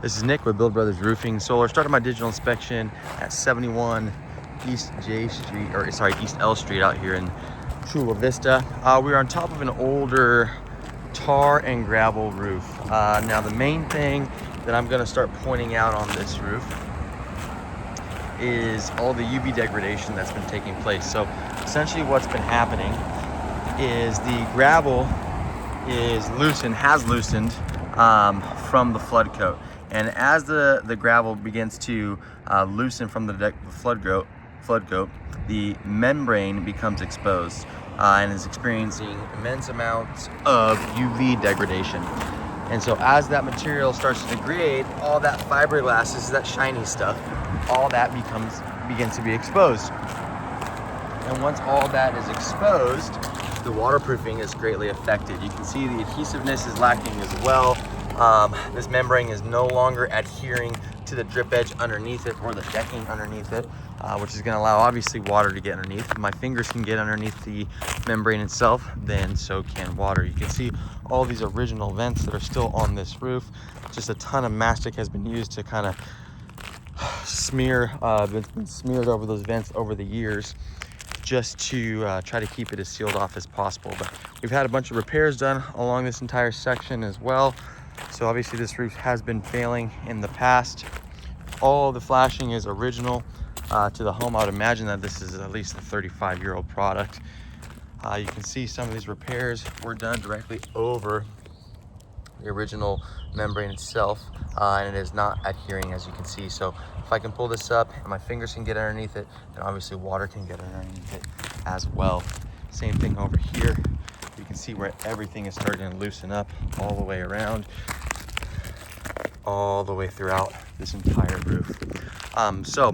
This is Nick with Build Brothers Roofing Solar. Started my digital inspection at 71 East J Street, or sorry, East L Street out here in Chula Vista. We're on top of an older tar and gravel roof. Now the main thing that I'm gonna start pointing out on this roof is all the UV degradation that's been taking place. So essentially what's been happening is the gravel is loosened, has loosened from the flood coat. And as the gravel begins to loosen from the flood coat, the membrane becomes exposed and is experiencing immense amounts of UV degradation. And so as that material starts to degrade, all that fiberglass, this is that shiny stuff, all that begins to be exposed. And once all that is exposed, the waterproofing is greatly affected. You can see the adhesiveness is lacking as well. This membrane is no longer adhering to the drip edge underneath it or the decking underneath it, which is going to allow obviously water to get underneath. If my fingers can get underneath the membrane itself, then so can water. You can see all these original vents that are still on this roof. Just a ton of mastic has been used to kind of smear, it's been smeared over those vents over the years, just to try to keep it as sealed off as possible. But we've had a bunch of repairs done along this entire section as well. So obviously this roof has been failing in the past. All the flashing is original to the home. I would imagine that this is at least a 35-year-old product. You can see some of these repairs were done directly over the original membrane itself, and it is not adhering, as you can see. So if I can pull this up and my fingers can get underneath it, then obviously water can get underneath it as well. Same thing over here. You can see where everything is starting to loosen up all the way around, all the way throughout this entire roof. So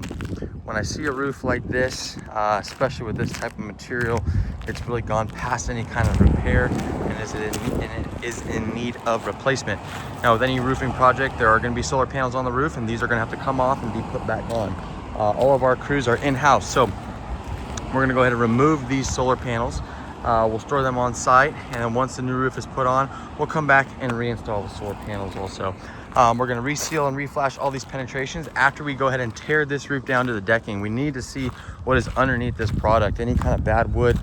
when I see a roof like this, especially with this type of material, it's really gone past any kind of repair and is in need of replacement. Now with any roofing project, there are going to be solar panels on the roof, and these are going to have to come off and be put back on. All of our crews are in-house, so we're going to go ahead and remove these solar panels. We'll store them on site, and then once the new roof is put on, we'll come back and reinstall the solar panels also. We're going to reseal and reflash all these penetrations after we go ahead and tear this roof down to the decking. We need to see what is underneath this product. Any kind of bad wood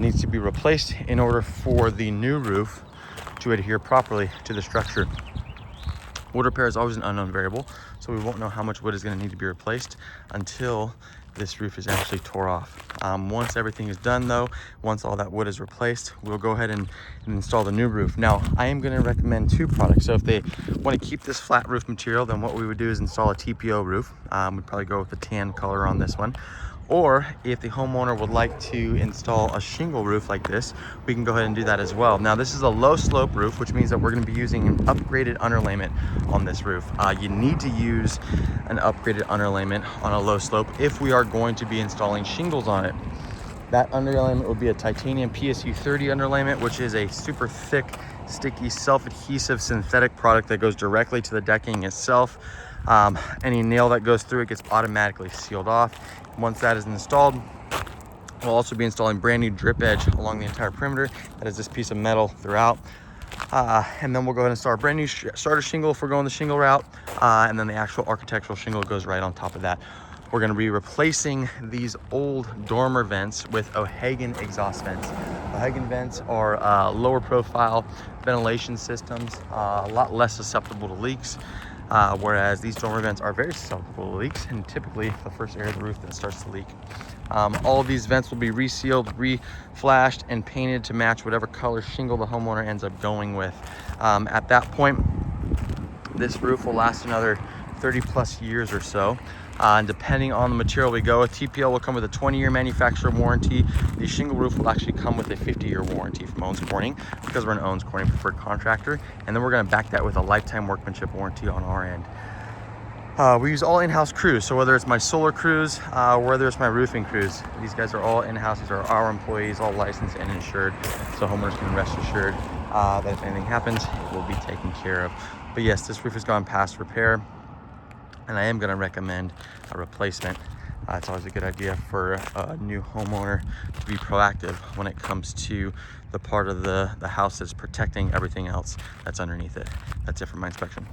needs to be replaced in order for the new roof to adhere properly to the structure. Wood repair is always an unknown variable, so we won't know how much wood is going to need to be replaced until this roof is actually tore off. Once everything is done though, once all that wood is replaced, we'll go ahead and install the new roof. Now, I am going to recommend two products. So if they want to keep this flat roof material, then what we would do is install a TPO roof. We'd probably go with the tan color on this one. Or if the homeowner would like to install a shingle roof like this, we can go ahead and do that as well. Now this is a low slope roof, which means that we're going to be using an upgraded underlayment on this roof. You need to use an upgraded underlayment on a low slope if we are going to be installing shingles on it. That underlayment would be a titanium PSU 30 underlayment, which is a super thick, sticky, self-adhesive synthetic product that goes directly to the decking itself. Any nail that goes through it gets automatically sealed off. Once that is installed, we'll also be installing brand new drip edge along the entire perimeter. That is this piece of metal throughout. And then we'll go ahead and start a brand new starter shingle if we're going the shingle route. And then the actual architectural shingle goes right on top of that. We're going to be replacing these old dormer vents with O'Hagan exhaust vents. O'Hagan vents are lower profile ventilation systems, a lot less susceptible to leaks. Whereas these dormer vents are very susceptible to leaks, and typically the first area of the roof that starts to leak. All of these vents will be resealed, re-flashed, and painted to match whatever color shingle the homeowner ends up going with. At that point, this roof will last another 30 plus years or so. And depending on the material we go with, TPO will come with a 20-year manufacturer warranty. The shingle roof will actually come with a 50-year warranty from Owens Corning, because we're an Owens Corning preferred contractor. And then we're going to back that with a lifetime workmanship warranty on our end. We use all in-house crews, so whether it's my solar crews, whether it's my roofing crews, these guys are all in-house. These are our employees, all licensed and insured, so homeowners can rest assured that if anything happens, it will be taken care of. But yes, this roof has gone past repair, and I am going to recommend a replacement. It's always a good idea for a new homeowner to be proactive when it comes to the part of the house that's protecting everything else that's underneath it. That's it for my inspection.